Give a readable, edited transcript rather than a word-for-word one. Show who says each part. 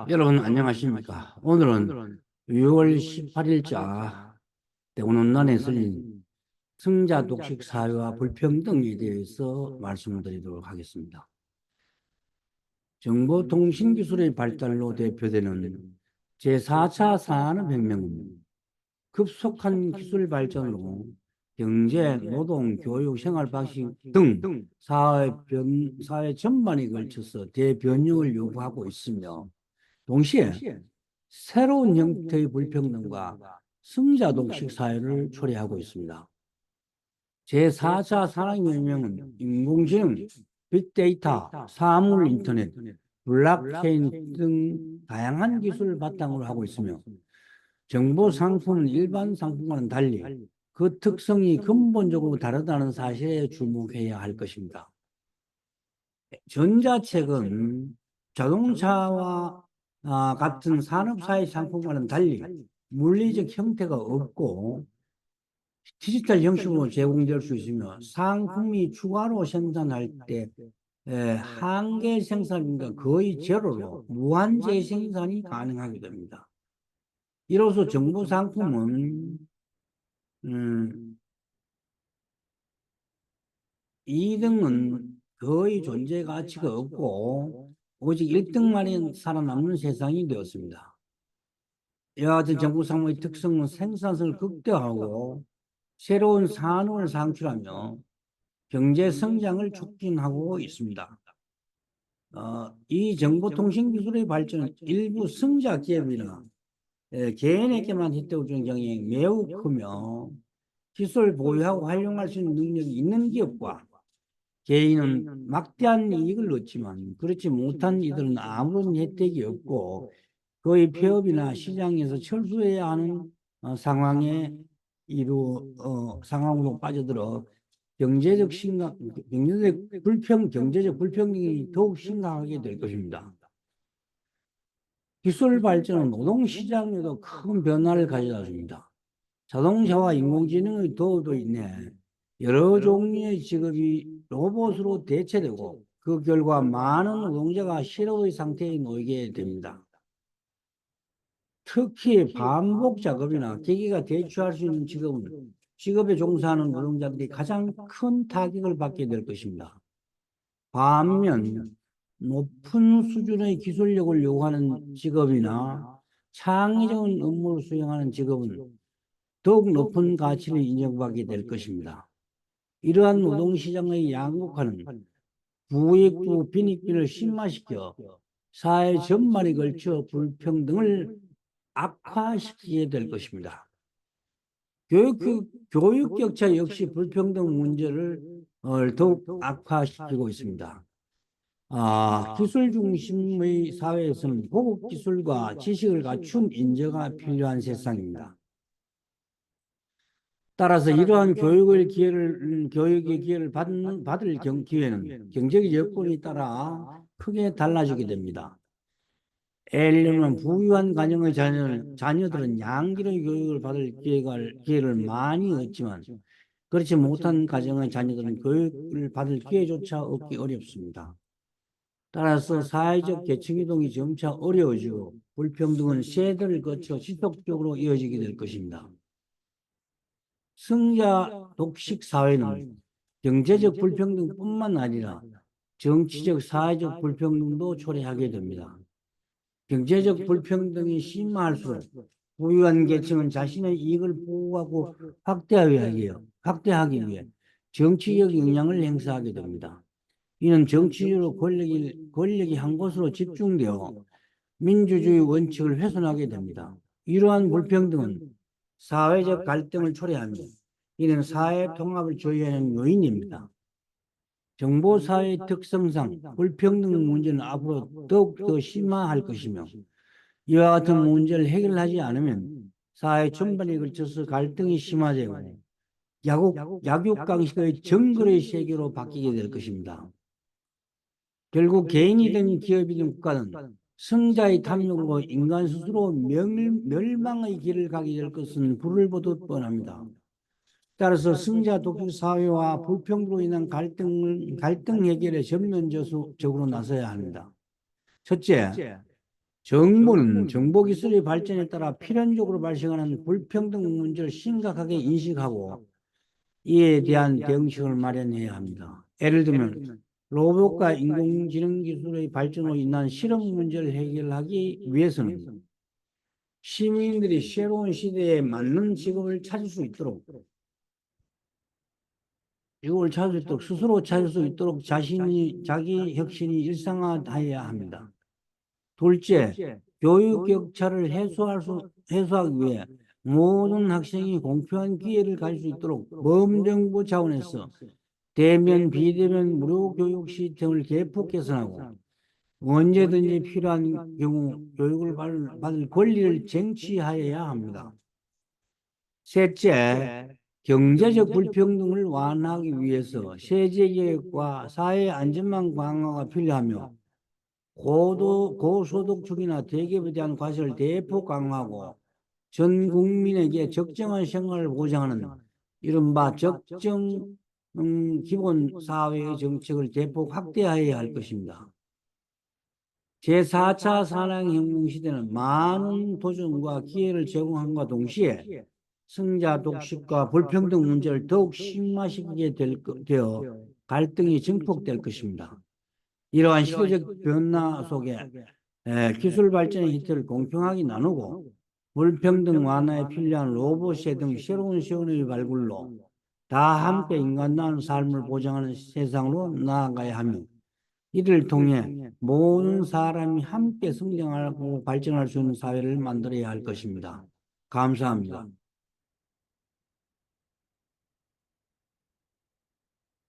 Speaker 1: 여러분 안녕하십니까? 오늘은 6월 18일자 대운원란에 쓸린 승자 독식 사회와 불평등에 대해서 말씀을 드리도록 하겠습니다. 정보통신기술의 발달로 대표되는 제4차 산업혁명은 급속한 기술 발전으로 경제, 노동, 교육, 생활 방식 등 사회 전반에 걸쳐서 대변형을 요구하고 있으며 동시에 새로운 형태의 불평등과 승자독식 사회를 초래하고 있습니다. 제4차 산업혁명은 인공지능, 빅데이터, 사물 인터넷, 블록체인 등 다양한 기술을 바탕으로 하고 있으며 정보 상품은 일반 상품과는 달리 그 특성이 근본적으로 다르다는 사실에 주목해야 할 것입니다. 전자책은 자동차와 같은 산업사회 상품과는 달리 물리적 형태가 없고 디지털 형식으로 제공될 수 있으며 상품이 추가로 생산할 때 한계 생산인가 거의 제로로 무한 재생산이 가능하게 됩니다. 이로써 정보 상품은 음, 2등은 거의 존재 가치가 없고 오직 1등만이 살아남는 세상이 되었습니다. 이와 같은 정부 상품의 특성은 생산성을 극대화하고 새로운 산업을 창출하며 경제 성장을 촉진하고 있습니다. 이 정보통신 기술의 발전은 일부 승자 기업이나 개인에게만 혜택을 주는 경향이 매우 크며 기술을 보유하고 활용할 수 있는 능력이 있는 기업과 개인은 막대한 이익을 얻지만 그렇지 못한 이들은 아무런 혜택이 없고 거의 폐업이나 시장에서 철수해야 하는 상황으로 빠져들어 경제적 불평등이 더욱 심각하게 될 것입니다. 기술 발전은 노동시장에도 큰 변화를 가져다 줍니다. 자동차와 인공지능의 도움도 있네. 여러 종류의 직업이 로봇으로 대체되고 그 결과 많은 노동자가 실업의 상태에 놓이게 됩니다. 특히 반복 작업이나 기계가 대체할 수 있는 직업에 종사하는 노동자들이 가장 큰 타격을 받게 될 것입니다. 반면 높은 수준의 기술력을 요구하는 직업이나 창의적인 업무를 수행하는 직업은 더욱 높은 가치를 인정받게 될 것입니다. 이러한 노동시장의 양극화는 부익부 빈익빈을 심화시켜 사회 전반에 걸쳐 불평등을 악화시키게 될 것입니다. 교육 격차 역시 불평등 문제를 더욱 악화시키고 있습니다. 기술 중심의 사회에서는 고급 기술과 지식을 갖춘 인재가 필요한 세상입니다. 따라서 이러한 교육의 기회를 받을 기회는 경제적 여건에 따라 크게 달라지게 됩니다. 예를 들면 부유한 가정의 자녀들은 양질의 교육을 받을 기회를 많이 얻지만 그렇지 못한 가정의 자녀들은 교육을 받을 기회조차 얻기 어렵습니다. 따라서 사회적 계층이동이 점차 어려워지고 불평등은 세대를 거쳐 지속적으로 이어지게 될 것입니다. 승자 독식 사회는 경제적 불평등뿐만 아니라 정치적, 사회적 불평등도 초래하게 됩니다. 경제적 불평등이 심화할수록 부유한 계층은 자신의 이익을 보호하고 확대하기 위해 정치적 영향을 행사하게 됩니다. 이는 정치적으로 권력이 한 곳으로 집중되어 민주주의 원칙을 훼손하게 됩니다. 이러한 불평등은 사회적 갈등을 초래하며 이는 사회 통합을 저해하는 요인입니다. 정보사회의 특성상 불평등 문제는 앞으로 더욱더 심화할 것이며 이와 같은 문제를 해결하지 않으면 사회 전반에 걸쳐서 갈등이 심화되고 약육강식의 정글의 세계로 바뀌게 될 것입니다. 결국 개인이든 기업이든 국가는 승자의 탐욕으로 인간 스스로 멸망의 길을 가게 될 것은 불을 보듯 뻔합니다. 따라서 승자 독식 사회와 불평등으로 인한 갈등 해결에 전면적으로 나서야 합니다. 첫째, 정부는 정보기술의 발전에 따라 필연적으로 발생하는 불평등 문제를 심각하게 인식하고 이에 대한 대응책을 마련해야 합니다. 예를 들면 로봇과 인공지능 기술의 발전으로 인한 실업 문제를 해결하기 위해서는 시민들이 새로운 시대에 맞는 직업을 찾을 수 있도록 스스로 찾을 수 있도록 자기 혁신이 일상화되어야 합니다. 둘째, 교육 격차를 해소하기 위해 모든 학생이 공평한 기회를 가질 수 있도록 범정부 차원에서 대면, 비대면 무료 교육 시스템을 대폭 개선하고 언제든지 필요한 경우 교육을 받을 권리를 쟁취하여야 합니다. 셋째, 경제적 불평등을 완화하기 위해서 세제개혁과 사회 안전망 강화가 필요하며 고소득층이나 대기업에 대한 과세를 대폭 강화하고 전 국민에게 적정한 생활을 보장하는 이른바 적정 기본 사회의 정책을 대폭 확대해야 할 것입니다. 제4차 산업혁명 시대는 많은 도전과 기회를 제공함과 동시에 승자 독식과 불평등 문제를 더욱 심화시키게 되어 갈등이 증폭될 것입니다. 이러한 시대적 변화 속에 기술 발전의 혜택을 공평하게 나누고 불평등 완화에 필요한 로봇의 등 새로운 시험의 발굴로 다 함께 인간다운 삶을 보장하는 세상으로 나아가야 하며 이를 통해 모든 사람이 함께 성장하고 발전할 수 있는 사회를 만들어야 할 것입니다. 감사합니다.